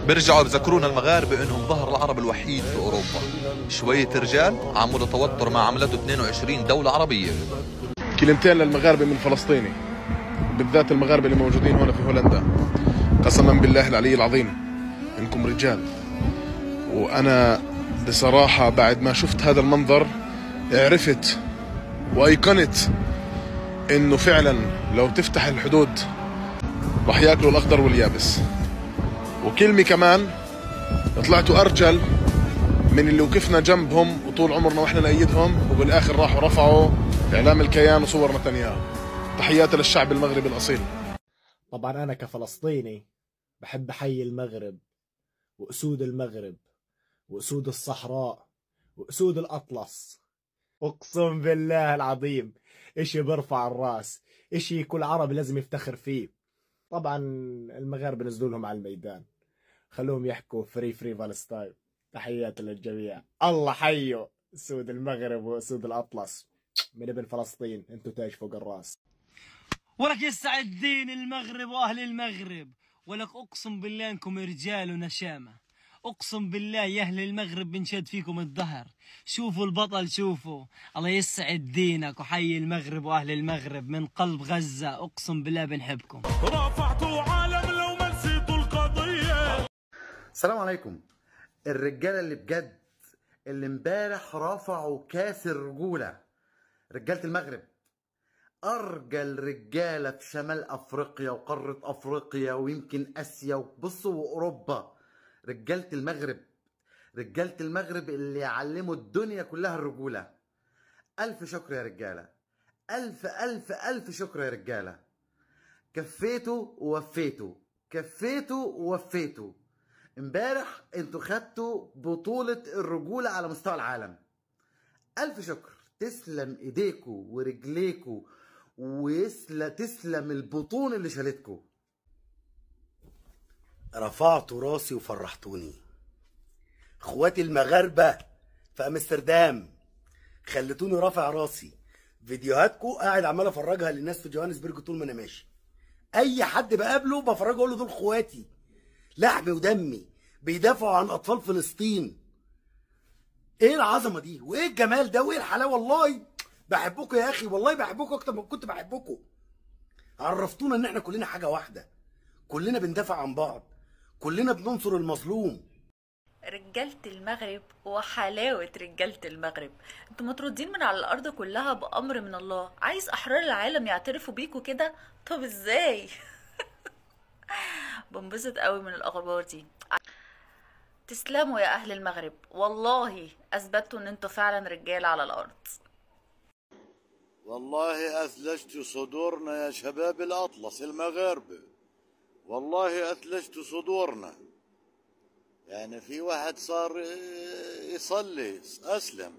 بيرجعوا بذكرونا المغاربة انهم ظهر العرب الوحيد في اوروبا. شوية رجال عملوا توتر ما عملته 22 دولة عربية. كلمتين للمغاربة من فلسطيني، بالذات المغاربة اللي موجودين هنا في هولندا. قسما بالله العلي العظيم انكم رجال، وانا بصراحة بعد ما شفت هذا المنظر عرفت وايقنت انه فعلا لو تفتح الحدود راح ياكلوا الاخضر واليابس. وكلمة كمان، طلعتوا ارجل من اللي وقفنا جنبهم وطول عمرنا واحنا نأيدهم، وبالاخر راحوا رفعوا اعلام الكيان وصور نتنياهو. تحياتي للشعب المغربي الاصيل. طبعا انا كفلسطيني بحب احيي المغرب واسود المغرب واسود الصحراء واسود الاطلس. اقسم بالله العظيم اشي برفع الراس، اشي كل عربي لازم يفتخر فيه. طبعا المغاربة نزلوا لهم على الميدان، خلوهم يحكوا فري فري فالستاين. تحياتي للجميع، الله حيو اسود المغرب واسود الاطلس من ابن فلسطين، انتو تاج فوق الراس. ولك يسعد دين المغرب واهل المغرب، ولك اقسم بالله انكم رجال ونشامه. اقسم بالله يا اهل المغرب بنشد فيكم الظهر. شوفوا البطل، شوفوا. الله يسعد دينك وحي المغرب واهل المغرب من قلب غزه. اقسم بالله بنحبكم. رافعتوا عالم لو ما نسيتوا القضيه. السلام عليكم. الرجاله اللي بجد اللي امبارح رفعوا كاس الرجوله، رجاله المغرب، ارجل رجاله في شمال افريقيا وقاره افريقيا ويمكن اسيا وبصوا واوروبا. رجاله المغرب، رجاله المغرب اللي يعلموا الدنيا كلها الرجوله. الف شكر يا رجاله، الف الف الف شكر يا رجاله. كفيتوا ووفيتوا، كفيتوا ووفيتوا. امبارح انتوا خدتوا بطوله الرجوله على مستوى العالم. الف شكر، تسلم ايديكوا ورجليكوا تسلم البطون اللي شالتكوا. رفعتوا راسي وفرحتوني. اخواتي المغاربة في امستردام خلتوني رافع راسي. فيديوهاتكم قاعد عمال افرجها للناس في جوهانسبرج طول ما انا ماشي. اي حد بقابله بفرجه اقول له دول اخواتي لحمي ودمي بيدافعوا عن اطفال فلسطين. ايه العظمه دي وايه الجمال ده وايه الحلاوه؟ والله بحبكم يا اخي، والله بحبكم اكتر ما كنت بحبكم. عرفتونا ان احنا كلنا حاجه واحده، كلنا بندافع عن بعض، كلنا بننصر المظلوم. رجالة المغرب وحلاوة رجالة المغرب، انتوا مطرودين من على الارض كلها بامر من الله. عايز احرار العالم يعترفوا بيكوا كده؟ طب ازاي؟ بنبسط قوي من الاخبار دي. تسلموا يا اهل المغرب، والله اثبتوا ان انتوا فعلا رجال على الارض. والله اثلجتوا صدورنا يا شباب الاطلس المغاربه، والله اثلجتوا صدورنا. يعني في واحد صار يصلي اسلم.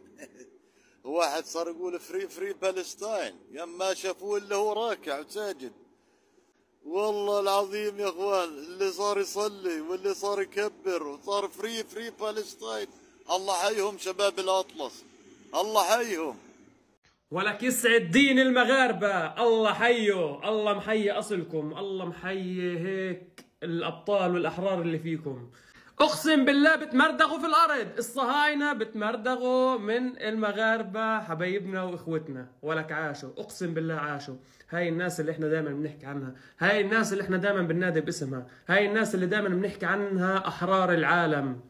واحد صار يقول فري فري بالستاين يما شافوه اللي هو راكع وساجد. والله العظيم يا اخوان، اللي صار يصلي واللي صار يكبر وصار فري فري بالستاين. الله حيهم شباب الاطلس، الله حيهم. ولك يسعد دين المغاربة، الله حيه، الله محيي أصلكم، الله محيي هيك الأبطال والأحرار اللي فيكم. أقسم بالله بتمردغوا في الأرض، الصهاينة بتمردغوا من المغاربة حبايبنا وإخوتنا. ولك عاشوا، أقسم بالله عاشوا. هاي الناس اللي احنا دائما بنحكي عنها، هاي الناس اللي احنا دائما بننادي باسمها، هاي الناس اللي دائما بنحكي عنها أحرار العالم.